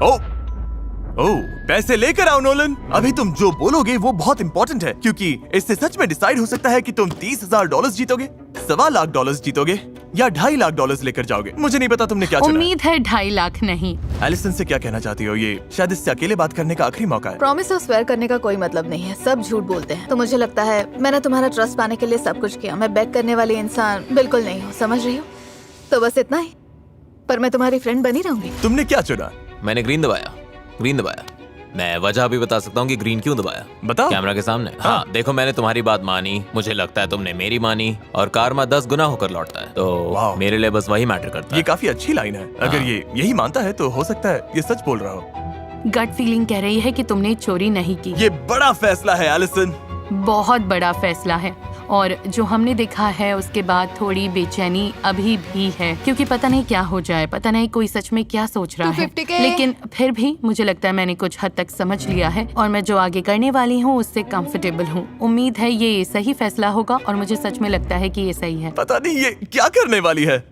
ओ पैसे लेकर आओ नोलन। अभी तुम जो बोलोगे वो बहुत इंपॉर्टेंट है, क्योंकि इससे सच में डिसाइड हो सकता है कि तुम $30,000 जीतोगे, $1.25 लाख जीतोगे या $2.5 लाख लेकर जाओगे। मुझे नहीं पता तुमने क्या चुना। उम्मीद है 2.5 लाख नहीं। एलिसन से क्या कहना चाहती हो? ये शायद इससे अकेले बात करने का आखिरी मौका है। प्रॉमिस और स्वेयर करने का कोई मतलब नहीं है, सब झूठ बोलते हैं। तो मुझे लगता है मैंने तुम्हारा ट्रस्ट पाने के लिए सब कुछ किया। मैं बेग करने वाली इंसान बिल्कुल नहीं हूँ, समझ रही हो? तो बस इतना ही, पर मैं तुम्हारी फ्रेंड बनी रहूंगी। तुमने क्या चुना? मैंने ग्रीन दबाया। मैं वजह भी बता सकता हूँ कि ग्रीन क्यों दबाया। बताओ। कैमरा के सामने। हाँ, देखो, मैंने तुम्हारी बात मानी, मुझे लगता है तुमने मेरी मानी, और कारमा 10 गुना होकर लौटता है। तो मेरे लिए बस वही मैटर करता है। ये काफी अच्छी लाइन है। अगर ये यही मानता है तो हो सकता है ये सच बोल रहा हो। गट फीलिंग कह रही है कि तुमने चोरी नहीं की। ये बड़ा फैसला है एलिसन। बहुत बड़ा फैसला है, और जो हमने देखा है उसके बाद थोड़ी बेचैनी अभी भी है, क्योंकि पता नहीं क्या हो जाए, पता नहीं कोई सच में क्या सोच रहा है। 250K। लेकिन फिर भी मुझे लगता है मैंने कुछ हद तक समझ लिया है और मैं जो आगे करने वाली हूँ उससे कंफर्टेबल हूँ। उम्मीद है ये सही फैसला होगा और मुझे सच में लगता है कि ये सही है। पता नहीं ये क्या करने वाली है।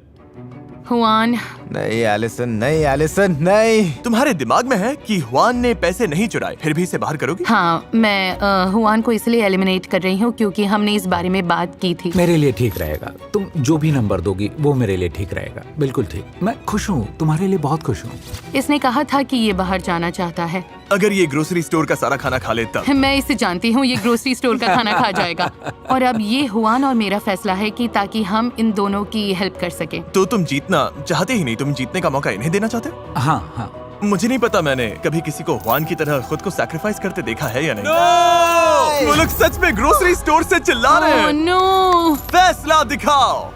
हुआन, नहीं एलिसन, नहीं एलिसन, नहीं। तुम्हारे दिमाग में है कि हुआन ने पैसे नहीं चुराए, फिर भी इसे बाहर करोगी? हाँ, मैं हुआन को इसलिए एलिमिनेट कर रही हूँ क्योंकि हमने इस बारे में बात की थी। मेरे लिए ठीक रहेगा, तुम जो भी नंबर दोगी वो मेरे लिए ठीक रहेगा, बिल्कुल ठीक। मैं खुश हूँ, तुम्हारे लिए बहुत खुश हूँ। इसने कहा था कि ये बाहर जाना चाहता है। अगर ये ग्रोसरी स्टोर का सारा खाना खा ले तब। मैं इसे जानती हूँ, ये ग्रोसरी स्टोर का खाना खा जाएगा। और अब ये हुआन और मेरा फैसला है कि ताकि हम इन दोनों की हेल्प कर सके। तो तुम जीतना चाहते ही नहीं, तुम जीतने का मौका इन्हें देना चाहते हो? हाँ हाँ। मुझे नहीं पता मैंने कभी किसी को हुआन की तरह खुद को सैक्रिफाइस करते देखा है या नहीं। वो लोग सच में ग्रोसरी स्टोर से चिल्ला रहे हैं। नो, फैसला दिखाओ।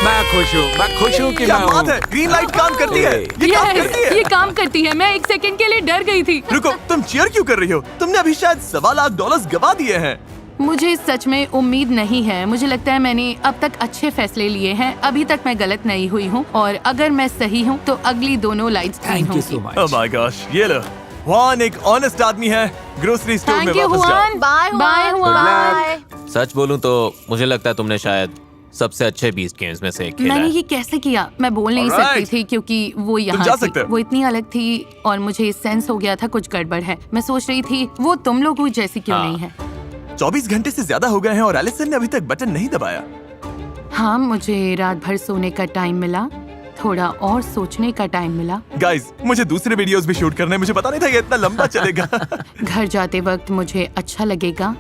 मैं खुश हूँ कि क्या मैं बात हूँ। है, ग्रीन लाइट काम करती है। ये काम करती है। ये काम करती है। मैं एक सेकंड के लिए डर गई थी। रुको, तुम चीयर क्यों कर रही हो? तुमने अभी शायद $1.25 लाख गवा दिए हैं। मुझे सच में उम्मीद नहीं है। मुझे लगता है मैंने अब तक अच्छे फैसले लिए हैं। अभी तक मैं गलत नहीं हुई हूँ और अगर मैं सही हूँ तो अगली दोनों lights green thank you so होंगी। मच। ओह माय गॉश, ये लो। हुआन एक ऑनेस्ट आदमी है। ग्रोसरी स्टोर में थैंक यू वापस जाओ। हुआन। Bye bye Juan. सच बोलूं तो मुझे लगता है तुमने शायद सबसे अच्छे बीस्ट गेम्स में से एक खेला मैंने है। ये कैसे किया? मैं बोल नहीं Alright. सकती थी क्योंकि वो यहाँ जा थी। सकते हो। वो इतनी अलग थी और मुझे सेंस हो गया था कुछ गड़बड़ है। मैं सोच रही थी वो तुम लोगों जैसी क्यों हाँ। नहीं है। 24 घंटे से ज्यादा हो गए हैं और एलिसन ने अभी तक बटन नहीं दबाया। हाँ, मुझे रात भर सोने का टाइम मिला, थोड़ा और सोचने का टाइम मिला। गाइस, मुझे दूसरे वीडियोस भी शूट करने हैं। मुझे पता नहीं था ये इतना लंबा चलेगा। घर जाते वक्त मुझे अच्छा लगेगा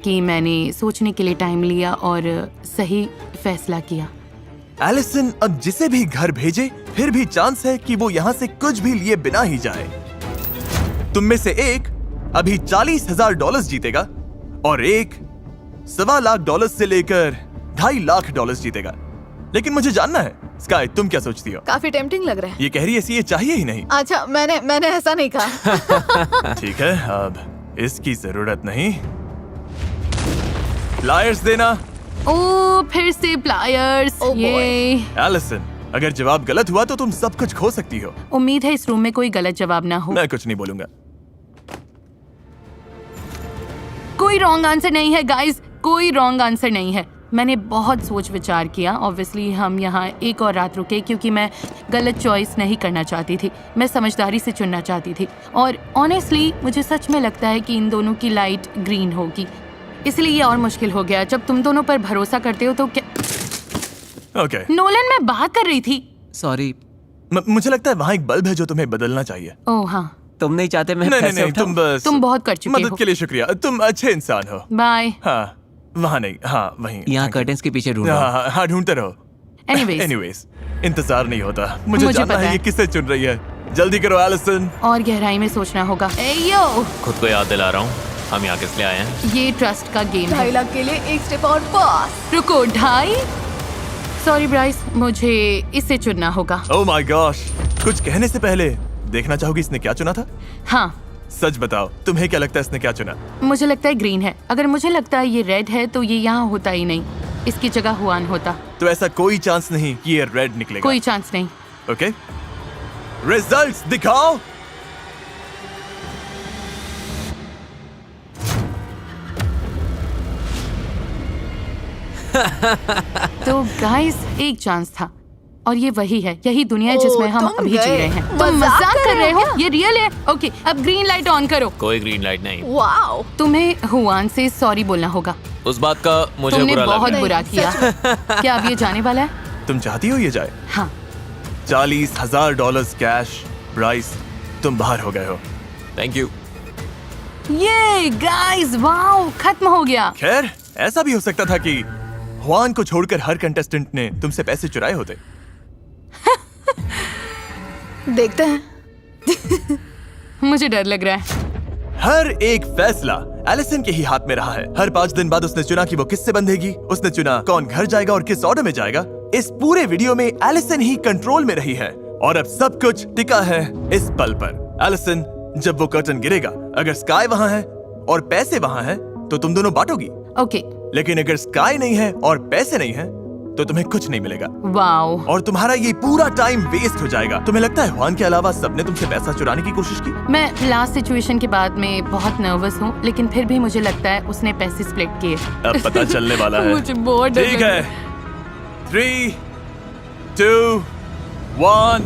कि मैंने सोचने के लिए टाइम लिया और सही फैसला किया। एलिसन अब जिसे भी घर भेजे, फिर भी चांस है कि वो यहाँ से कुछ भी लिए बिना ही जाए। तुम में से एक अभी $40,000 जीतेगा और एक $1.25 लाख से लेकर $2.5 लाख जीतेगा। लेकिन मुझे जानना है, स्काई तुम क्या सोचती हो? काफी टेम्पटिंग लग रहा है। ये कह रही है ये चाहिए ही नहीं। अच्छा, मैंने ऐसा नहीं कहा। ठीक है, अब इसकी जरूरत नहीं। प्लायर्स देना। ओ, फिर से प्लायर्स। Oh boy. ये एलिसन, अगर जवाब गलत हुआ तो तुम सब कुछ खो सकती हो। उम्मीद है इस रूम में कोई गलत जवाब ना हो। मैं कुछ नहीं बोलूंगा। कोई रॉन्ग आंसर नहीं है गाइस, कोई रॉन्ग आंसर नहीं है। मैंने बहुत सोच विचार किया। ऑब्वियसली हम यहाँ एक और रात रुके क्योंकि मैं गलत चॉइस नहीं करना चाहती थी। मैं समझदारी से चुनना चाहती थी और ऑनेस्टली मुझे सच में लगता है कि इन दोनों की लाइट ग्रीन होगी। इसलिए ये और मुश्किल हो गया। जब तुम दोनों पर भरोसा करते हो तो क्या। ओके। नोलन, मैं बात कर रही थी। सॉरी, मुझे लगता है वहाँ एक बल्ब है जो तुम्हें बदलना चाहिए। ओह हाँ, तुम नहीं चाहते मैं नहीं पैसे नहीं, उठाऊं? तुम बस तुम बहुत कर चुके मदद हो। के लिए शुक्रिया। तुम अच्छे इंसान हो। बाय। हाँ, वहाँ नहीं, हाँ वहीं। यहाँ Thank you. कर्टेन्स के पीछे ढूंढ रहा हूं। हाँ, ढूंढते रहो। Anyways, एनीवेज, इंतजार नहीं होता। मुझे जानना पता है है। ये किसे चुन रही है। जल्दी करो एलिसन। और गहराई में सोचना होगा। एयो, खुद को याद दिला रहा हूँ, हम यहाँ किस लिए आए हैं। ये ट्रस्ट का गेम है। 2.5 लाख के लिए एक स्टेप और पास। रुको, 2.5? सॉरी ब्राइस, मुझे इसे चुनना होगा। ओह माय गॉश, कुछ कहने से पहले देखना चाहोगी इसने क्या चुना था? हाँ, सच बताओ, तुम्हें क्या लगता है इसने क्या चुना? मुझे लगता है ग्रीन है। अगर मुझे लगता है ये रेड है तो ये यहाँ होता ही नहीं, इसकी जगह हुआन होता। तो ऐसा कोई चांस नहीं कि ये रेड निकलेगा। कोई चांस नहीं। ओके, रिजल्ट्स दिखाओ। तो गाइस, एक चांस था और ये वही है। यही दुनिया है जिसमें हम तुम अभी जी गए। रहे हैं। तुम मजाक मजाक कर रहे हो? क्या? ये रियल है। ओके, अब ग्रीन लाइट ऑन करो। कोई ग्रीन लाइट नहीं। वाओ, तुम्हें हुआन से सॉरी बोलना होगा। उस बात का मुझे तुमने बुरा लग बहुत रहा है। बुरा किया। क्या अब ये जाने वाला है? तुम चाहती हो ये जाए? हाँ। $40,000 कैश। ब्राइस, तुम बाहर हो गए हो। Thank you. ये गाइस, वाओ, खत्म हो गया। खैर, ऐसा भी हो सकता था कि हुआन को छोड़कर हर कंटेस्टेंट ने तुमसे पैसे चुराए होते। देखते हैं। मुझे डर लग रहा है। हर एक फैसला एलिसन के ही हाथ में रहा है। हर 5 दिन बाद उसने चुना कि वो किससे बंधेगी। उसने चुना कौन घर जाएगा और किस ऑर्डर में जाएगा। इस पूरे वीडियो में एलिसन ही कंट्रोल में रही है और अब सब कुछ टिका है इस पल पर। एलिसन, जब वो कर्टन गिरेगा, अगर स्काई वहाँ है और पैसे वहाँ है, तो तुम दोनों बांटोगी। ओके। लेकिन अगर स्काई नहीं है और पैसे नहीं है तो तुम्हें कुछ नहीं मिलेगा। वाओ। और तुम्हारा ये पूरा टाइम वेस्ट हो जाएगा। तुम्हें लगता है हुआन के अलावा सबने तुमसे पैसा चुराने की कोशिश की? मैं लास्ट सिचुएशन के बाद में बहुत नर्वस हूँ, लेकिन फिर भी मुझे लगता है उसने पैसे स्प्लिट किए। अब पता चलने वाला है। मुझे बहुत डर ठीक लग है, 3, 2, 1।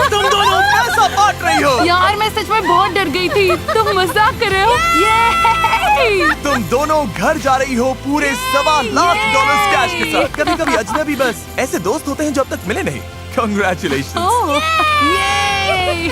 तुम दोनों पैसा बांट रही हो। यार मैं सच में बहुत डर गई थी। तुम मजाक कर रहे हो? ये तुम दोनों घर जा रही हो पूरे $1.25 कैश के साथ। कभी कभी अजनबी बस ऐसे दोस्त होते हैं जो अब तक मिले नहीं। Congratulations। ओह, ये